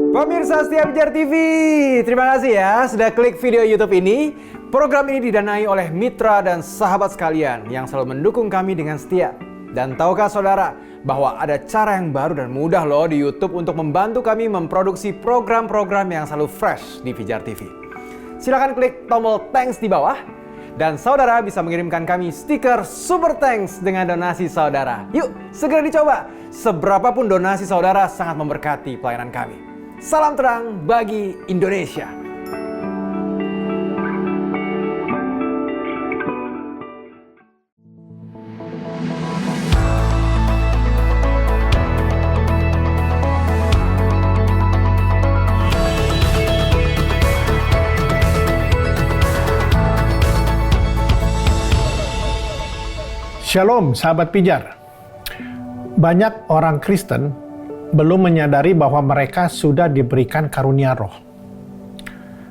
Pemirsa setia Pijar TV, terima kasih ya sudah klik video YouTube ini. Program ini didanai oleh mitra dan sahabat sekalian yang selalu mendukung kami dengan setia. Dan tahukah saudara bahwa ada cara yang baru dan mudah loh di YouTube untuk membantu kami memproduksi program-program yang selalu fresh di Pijar TV. Silakan klik tombol thanks di bawah dan saudara bisa mengirimkan kami stiker Super Thanks dengan donasi saudara. Yuk, segera dicoba. Seberapapun donasi saudara sangat memberkati pelayanan kami. Salam terang bagi Indonesia. Shalom sahabat pijar. Banyak orang Kristen belum menyadari bahwa mereka sudah diberikan karunia roh.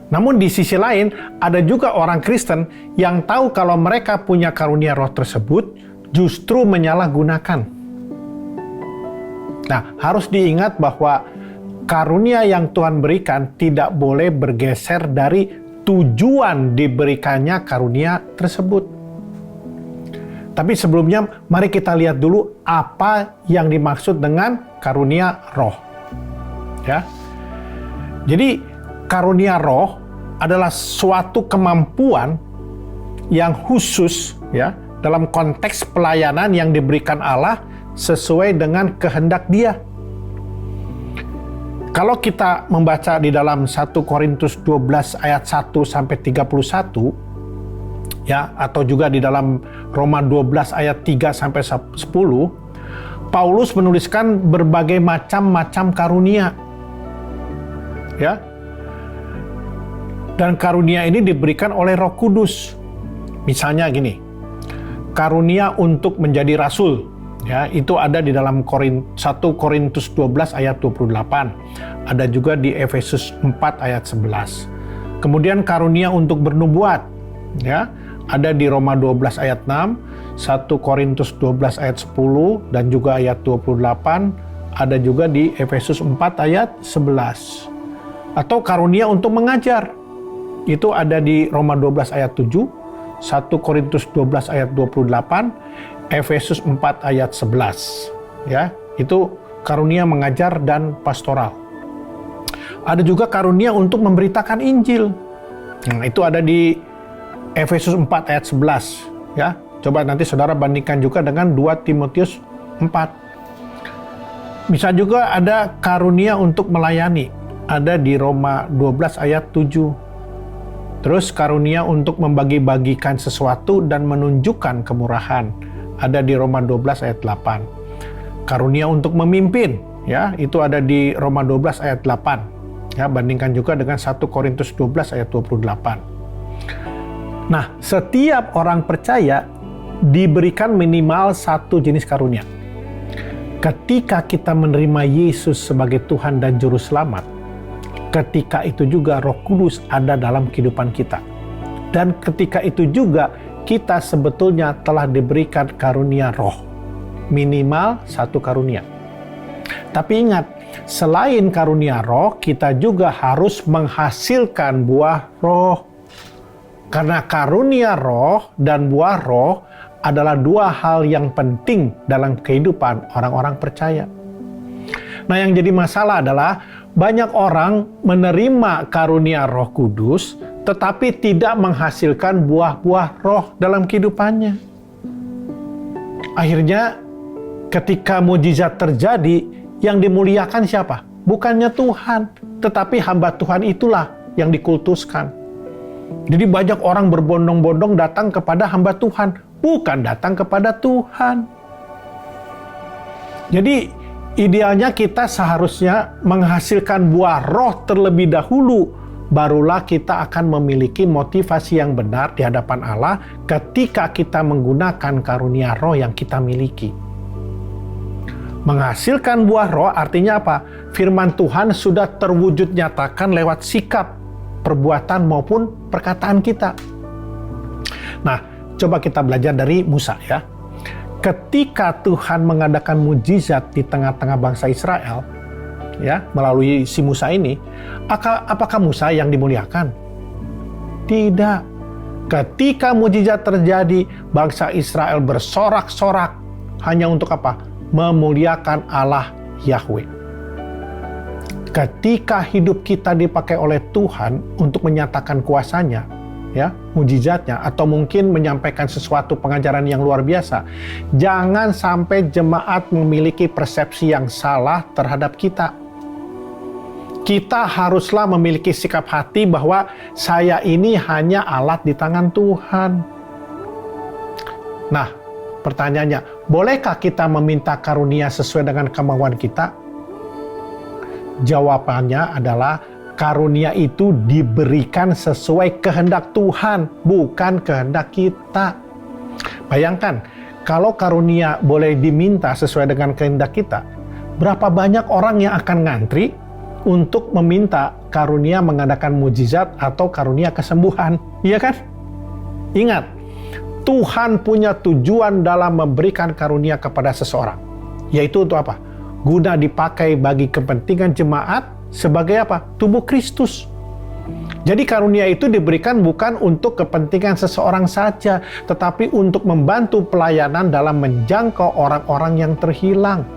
Namun di sisi lain, ada juga orang Kristen yang tahu kalau mereka punya karunia roh tersebut justru menyalahgunakan. Nah, harus diingat bahwa karunia yang Tuhan berikan tidak boleh bergeser dari tujuan diberikannya karunia tersebut. Tapi sebelumnya, mari kita lihat dulu apa yang dimaksud dengan karunia roh. Ya. Jadi, karunia roh adalah suatu kemampuan yang khusus ya dalam konteks pelayanan yang diberikan Allah sesuai dengan kehendak Dia. Kalau kita membaca di dalam 1 Korintus 12 ayat 1 sampai 31 ya, atau juga di dalam Roma 12 ayat 3 sampai 10, Paulus menuliskan berbagai macam karunia. Ya. Dan karunia ini diberikan oleh Roh Kudus. Misalnya gini, karunia untuk menjadi rasul. Ya, itu ada di dalam 1 Korintus 12 ayat 28. Ada juga di Efesus 4 ayat 11. Kemudian karunia untuk bernubuat. Ya, ada di Roma 12 ayat 6, 1 Korintus 12 ayat 10, dan juga ayat 28, ada juga di Efesus 4 ayat 11. Atau karunia untuk mengajar, itu ada di Roma 12 ayat 7, 1 Korintus 12 ayat 28, Efesus 4 ayat 11. Ya, itu karunia mengajar dan pastoral. Ada juga karunia untuk memberitakan Injil. Nah, itu ada di Efesus 4 ayat 11 ya. Coba nanti saudara bandingkan juga dengan 2 Timotius 4. Bisa juga ada karunia untuk melayani. Ada di Roma 12 ayat 7. Terus karunia untuk membagi-bagikan sesuatu dan menunjukkan kemurahan. Ada di Roma 12 ayat 8. Karunia untuk memimpin ya, itu ada di Roma 12 ayat 8. Ya, bandingkan juga dengan 1 Korintus 12 ayat 28. Nah, setiap orang percaya diberikan minimal satu jenis karunia. Ketika kita menerima Yesus sebagai Tuhan dan Juru Selamat, ketika itu juga Roh Kudus ada dalam kehidupan kita. Dan ketika itu juga kita sebetulnya telah diberikan karunia roh. Minimal satu karunia. Tapi ingat, selain karunia roh, kita juga harus menghasilkan buah roh. Karena karunia roh dan buah roh adalah dua hal yang penting dalam kehidupan orang-orang percaya. Nah, yang jadi masalah adalah banyak orang menerima karunia Roh Kudus tetapi tidak menghasilkan buah-buah roh dalam kehidupannya. Akhirnya ketika mujizat terjadi, yang dimuliakan siapa? Bukannya Tuhan, tetapi hamba Tuhan itulah yang dikultuskan. Jadi banyak orang berbondong-bondong datang kepada hamba Tuhan, bukan datang kepada Tuhan. Jadi idealnya kita seharusnya menghasilkan buah roh terlebih dahulu, barulah kita akan memiliki motivasi yang benar di hadapan Allah ketika kita menggunakan karunia roh yang kita miliki. Menghasilkan buah roh artinya apa? Firman Tuhan sudah terwujud nyatakan lewat sikap, perbuatan maupun perkataan kita. Nah, coba kita belajar dari Musa ya. Ketika Tuhan mengadakan mujizat di tengah-tengah bangsa Israel, ya, melalui si Musa ini, apakah Musa yang dimuliakan? Tidak. Ketika mujizat terjadi, bangsa Israel bersorak-sorak hanya untuk apa? Memuliakan Allah Yahweh. Ketika hidup kita dipakai oleh Tuhan untuk menyatakan kuasanya, ya, mujizatnya, atau mungkin menyampaikan sesuatu pengajaran yang luar biasa, jangan sampai jemaat memiliki persepsi yang salah terhadap kita. Kita haruslah memiliki sikap hati bahwa saya ini hanya alat di tangan Tuhan. Nah, pertanyaannya, bolehkah kita meminta karunia sesuai dengan kemauan kita? Jawabannya adalah karunia itu diberikan sesuai kehendak Tuhan, bukan kehendak kita. Bayangkan, kalau karunia boleh diminta sesuai dengan kehendak kita, berapa banyak orang yang akan ngantri untuk meminta karunia mengadakan mujizat atau karunia kesembuhan, iya kan? Ingat, Tuhan punya tujuan dalam memberikan karunia kepada seseorang, yaitu untuk apa? Guna dipakai bagi kepentingan jemaat sebagai apa? Tubuh Kristus. Jadi karunia itu diberikan bukan untuk kepentingan seseorang saja, tetapi untuk membantu pelayanan dalam menjangkau orang-orang yang terhilang,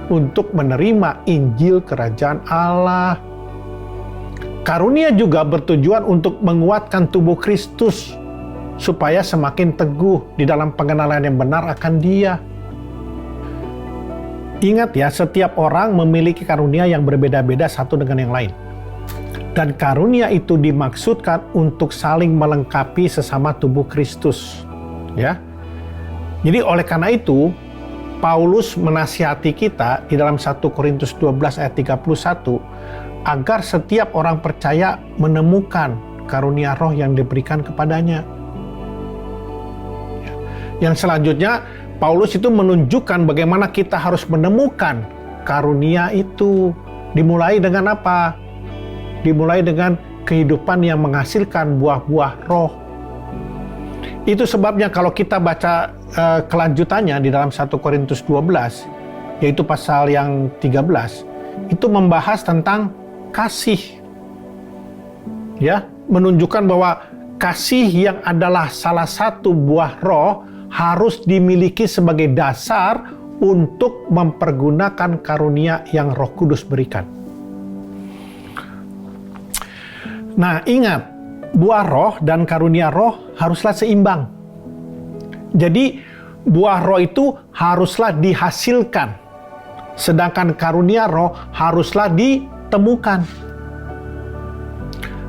untuk menerima Injil Kerajaan Allah. Karunia juga bertujuan untuk menguatkan tubuh Kristus supaya semakin teguh di dalam pengenalan yang benar akan Dia. Ingat ya, setiap orang memiliki karunia yang berbeda-beda satu dengan yang lain. Dan karunia itu dimaksudkan untuk saling melengkapi sesama tubuh Kristus. Ya. Jadi oleh karena itu, Paulus menasihati kita di dalam 1 Korintus 12 ayat 31 agar setiap orang percaya menemukan karunia roh yang diberikan kepadanya. Yang selanjutnya, Paulus itu menunjukkan bagaimana kita harus menemukan karunia itu. Dimulai dengan apa? Dimulai dengan kehidupan yang menghasilkan buah-buah roh. Itu sebabnya kalau kita baca kelanjutannya di dalam 1 Korintus 12, yaitu pasal yang 13, itu membahas tentang kasih. Ya, menunjukkan bahwa kasih yang adalah salah satu buah roh harus dimiliki sebagai dasar untuk mempergunakan karunia yang Roh Kudus berikan. Nah, ingat, buah roh dan karunia roh haruslah seimbang. Jadi, buah roh itu haruslah dihasilkan, sedangkan karunia roh haruslah ditemukan.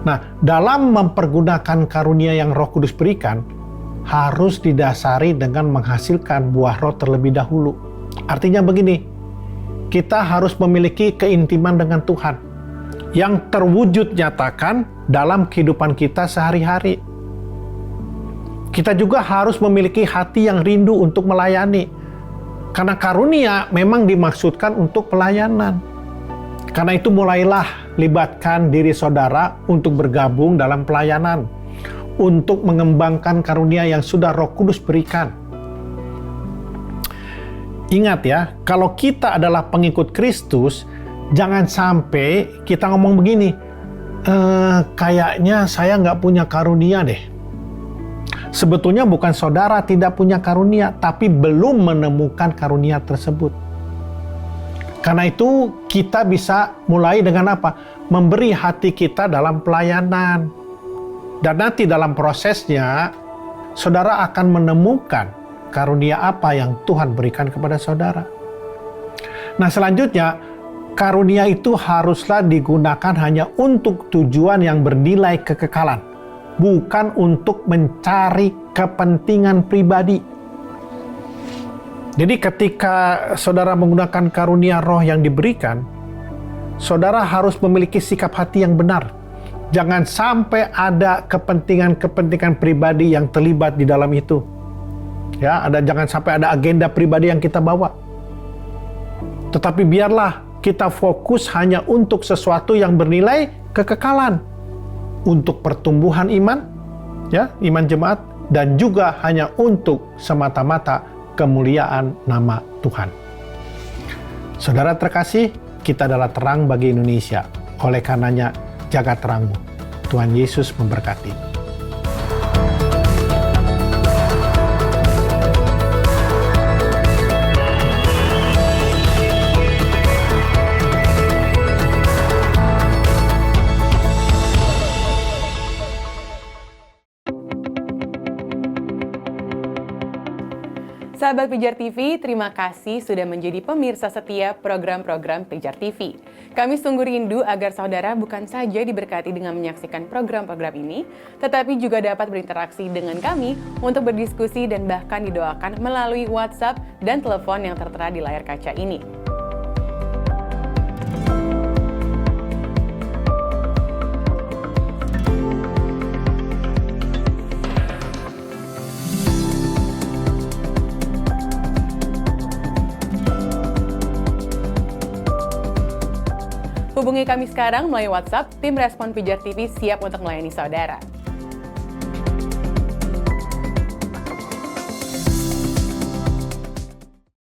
Nah, dalam mempergunakan karunia yang Roh Kudus berikan, harus didasari dengan menghasilkan buah roh terlebih dahulu. Artinya begini, kita harus memiliki keintiman dengan Tuhan yang terwujud nyatakan dalam kehidupan kita sehari-hari. Kita juga harus memiliki hati yang rindu untuk melayani. Karena karunia memang dimaksudkan untuk pelayanan. Karena itu mulailah libatkan diri saudara untuk bergabung dalam pelayanan, untuk mengembangkan karunia yang sudah Roh Kudus berikan. Ingat ya, kalau kita adalah pengikut Kristus, jangan sampai kita ngomong begini, kayaknya saya nggak punya karunia deh. Sebetulnya bukan saudara tidak punya karunia, tapi belum menemukan karunia tersebut. Karena itu kita bisa mulai dengan apa? Memberi hati kita dalam pelayanan. Dan nanti dalam prosesnya, saudara akan menemukan karunia apa yang Tuhan berikan kepada saudara. Nah, selanjutnya, karunia itu haruslah digunakan hanya untuk tujuan yang bernilai kekekalan, bukan untuk mencari kepentingan pribadi. Jadi ketika saudara menggunakan karunia roh yang diberikan, saudara harus memiliki sikap hati yang benar. Jangan sampai ada kepentingan-kepentingan pribadi yang terlibat di dalam itu. Ya, jangan sampai ada agenda pribadi yang kita bawa. Tetapi biarlah kita fokus hanya untuk sesuatu yang bernilai kekekalan, untuk pertumbuhan iman, ya, iman jemaat, dan juga hanya untuk semata-mata kemuliaan nama Tuhan. Saudara terkasih, kita adalah terang bagi Indonesia. Oleh karenanya, jaga terangmu. Tuhan Yesus memberkati. Sahabat Pijar TV, terima kasih sudah menjadi pemirsa setia program-program Pijar TV. Kami sungguh rindu agar saudara bukan saja diberkati dengan menyaksikan program-program ini, tetapi juga dapat berinteraksi dengan kami untuk berdiskusi dan bahkan didoakan melalui WhatsApp dan telepon yang tertera di layar kaca ini. Hubungi kami sekarang melalui WhatsApp, tim Respon Pijar TV siap untuk melayani saudara.